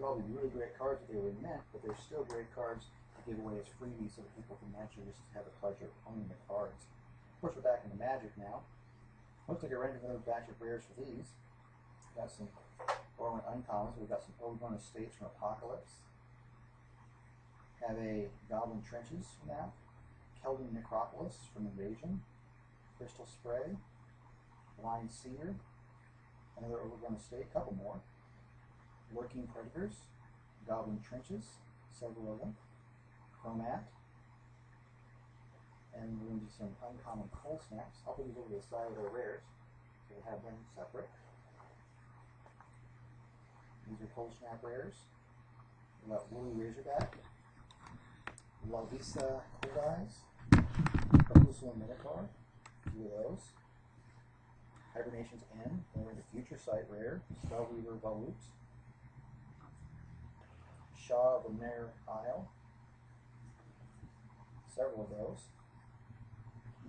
could all be really great cards if they were mint, but they're still great cards to give away as freebies so that people can actually just have the pleasure of owning the cards. Of course, we're back into Magic now. Looks like I ran another batch of rares for these. Got some Orland uncommons. We've got some Ogrun Estates from Apocalypse. Have a Goblin Trenches from that. Keldon Necropolis from Invasion. Crystal Spray. Blind Seer. Another Ogrun Estate. Couple more. Lurking Predators. Goblin Trenches. Several of them. Chromat. And we're going to do some uncommon Cold Snaps. I'll put these over to the side of their rares, so we'll have them separate. These are Cold Snap rares. We've got Woolly Razorback, Lavisa Cold Eyes, Kapusula Minotaur, two of those. Hibernation's End, and we're into Future Sight rare, Spellweaver Valut, Shaw of the Mare Isle, several of those.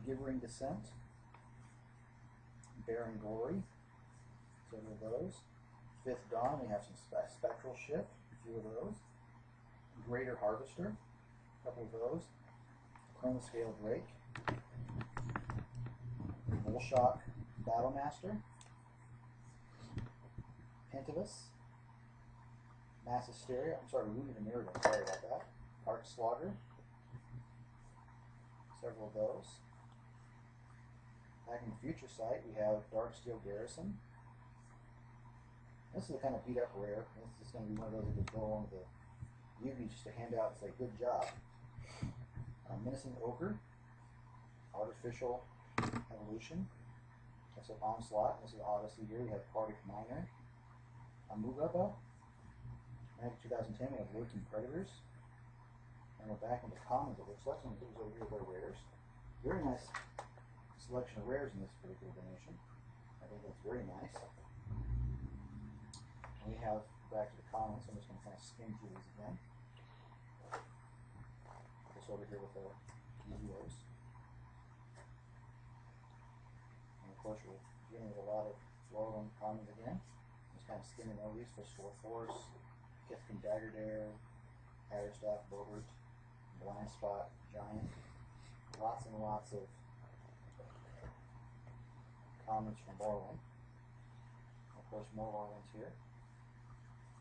Givering Descent, Baron Glory, several of those. Fifth Dawn, we have some Spectral Shift, a few of those. Greater Harvester, a couple of those. Chromoscale Drake, Volshock Battlemaster, Pentavus, Mass Hysteria, I'm sorry, we moved the mirror, sorry about that. Arc Slaughter, several of those. Back in the Future Sight, we have Darksteel Garrison. This is a kind of beat up rare. This is going to be one of those that could go along with the Yugi just to hand out and say, good job. Menacing Ogre, Artificial Evolution. That's an Onslaught. This is Odyssey here. We have Arctic Miner. Amugaba. Magic 2010, we have Lurking Predators. And we're back into commons, it looks like. Some of these over here are rares. Very nice selection of rares in this particular donation. I think that's very nice. And we have back to the commons. I'm just going to kind of skim through these again. This over here with the EVOs. And of course, we're dealing with a lot of low-end commons again. Just kind of skimming over these. Fistful of Force, Kithkin Daggerdare, Hatterstaff, Bogart, Blind Spot, Giant. Lots and lots of commons from Morrowind. Of course, more Morrowinds here.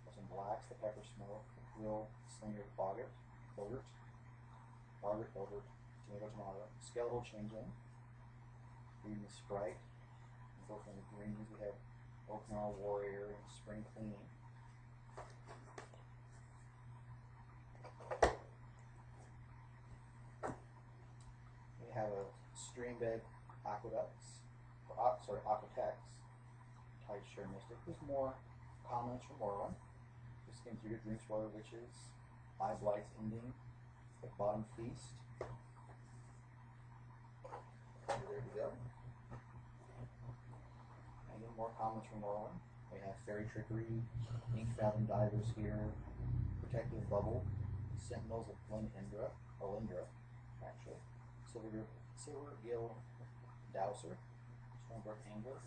There's some blacks, the Pepper Smoke, Will, Slinger, Boggart, Tomato, Skeletal Changeling, Green the Sprite. And both in the greens we have Oaknall Warrior and Spring Cleaning. We have a Streambed Aqueducts, Aquatex, Tide Share Mystic. There's more comments from Morrowind. Just came through Dreamspoiler Witches, Eye Blight's Ending, The Bottom Feast. And there we go. And again, more comments from Morrowind. We have Fairy Trickery, Ink Fathom Divers here, Protective Bubble, Sentinels of Elindra, actually. Silver Gill Dowser, Stormbrook Angler.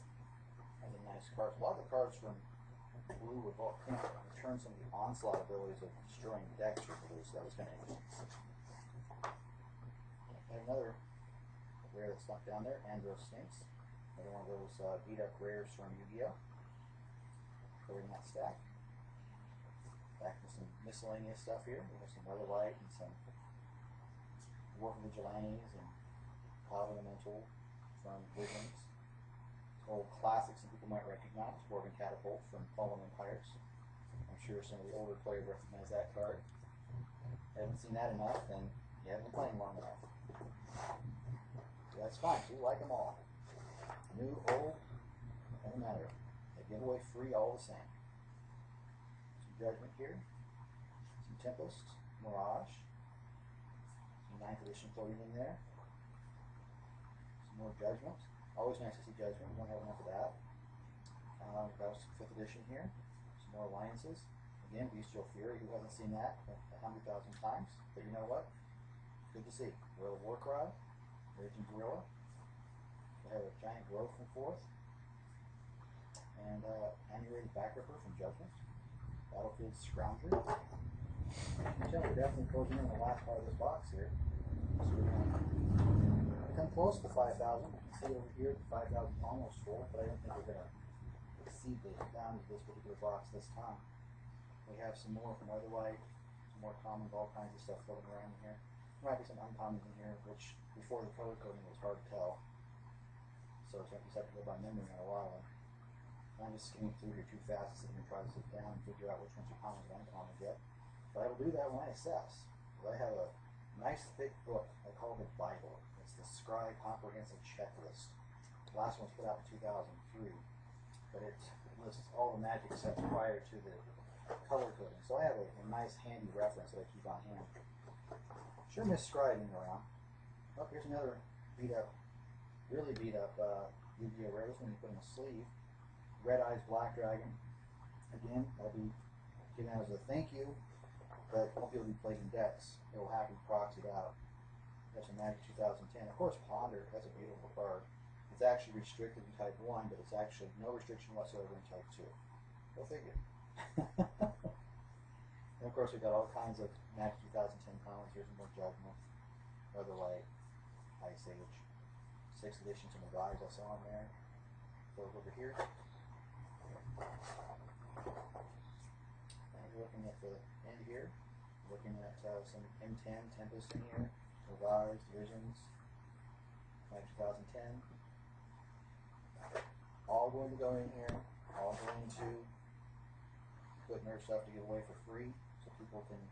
That's a nice card. A lot of the cards from Blue with Volcanic return some of the onslaught abilities of destroying decks for Blue, so that was kind of interesting. And another rare that's stuck down there, Andros Sphinx. Another one of those beat up rares from Yu-Gi-Oh! Covering that stack. Back with some miscellaneous stuff here. We have some Weatherlight and some War Vigilantes and Cloud Elemental from Wizards. Old classics that people might recognize. Dwarven Catapult from Fallen Empires. I'm sure some of the older players recognize that card. If you haven't seen that enough, then you haven't been playing long enough. So that's fine. So you like them all. New, old, doesn't matter. They give away free all the same. Some Judgment here. Some Tempest, Mirage. Some 9th edition floating in there. Some more Judgment. Always nice to see Judgment. We don't have enough of that. That was 5th edition here. Some more Alliances. Again, Bestial Fury. Who hasn't seen that 100,000 times? But you know what? Good to see. Royal Warcry. Raging Gorilla. We have a Giant Growth from 4th. And Annuated Backripper from Judgment. A lot Battlefield Scrounger. We're definitely closing in on the last part of this box here. So we're going to come close to 5,000. See over here, 5,000 almost full, but I don't think we're going to exceed the bounds of this particular box this time. We have some more from Weatherlight, some more commons, all kinds of stuff floating around in here. There might be some uncommons in here, which before the color coding was hard to tell. So you just have to go by memory on a lot of them. I'm just skimming through here too fast, so I'm going to try to sit down and figure out which ones are commons and uncommons yet. But I will do that when I assess. I have a nice thick book I call the Bible. It's the Scribe Comprehensive Checklist. The last one was put out in 2003, but it lists all the magic sets prior to the color coding. So I have a nice handy reference that I keep on hand. Sure miss scribing around. Oh, here's another beat up, really beat up Yu-Gi-Oh! Rares when you put in a sleeve. Red Eyes Black Dragon. Again, that'll be given out as a thank you, but won't be able to be played in decks. It will have to be proxied out. That's a Magic 2010. Of course, Ponder, that's a beautiful card. It's actually restricted in Type 1, but it's actually no restriction whatsoever in Type 2. Go figure. And of course, we've got all kinds of Magic 2010 comics. Here's more Judgment, Weatherlight, Ice Age, 6th edition, some of the guys I saw in there. Go over here. And we're looking at the end here. Looking at some M10, Tempest in here, Revised, Visions, Magic 2010. All going to go in here. All going to put their stuff to give away for free, so people can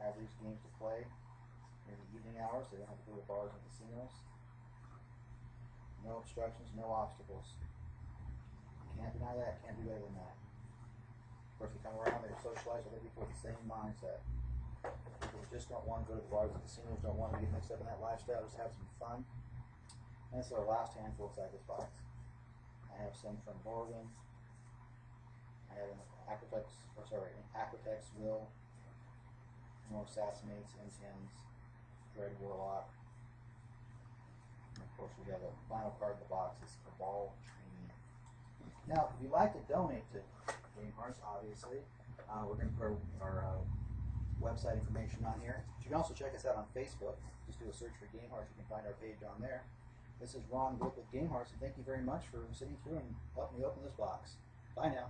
have these games to play in the evening hours. They don't have to go to bars and casinos. No obstructions, no obstacles. Can't deny that, can't do better than that. Of course, they come around, they socialize with other people with the same mindset. People who just don't want to go to the bars and casinos, don't want to get mixed up in that lifestyle, just have some fun. And this is our last handful inside this box. I have some from Morgan. I have an Aquatex Will, more Assassinates, M10s, Dread Warlock. And of course, we have a final card in the box, it's Cabal Training. Now, if you'd like to donate to Game Hearts, obviously, we're going to put our website information on here. But you can also check us out on Facebook. Just do a search for Game Hearts, you can find our page on there. This is Ron Glick with Game Hearts, and thank you very much for sitting through and helping me open this box. Bye now.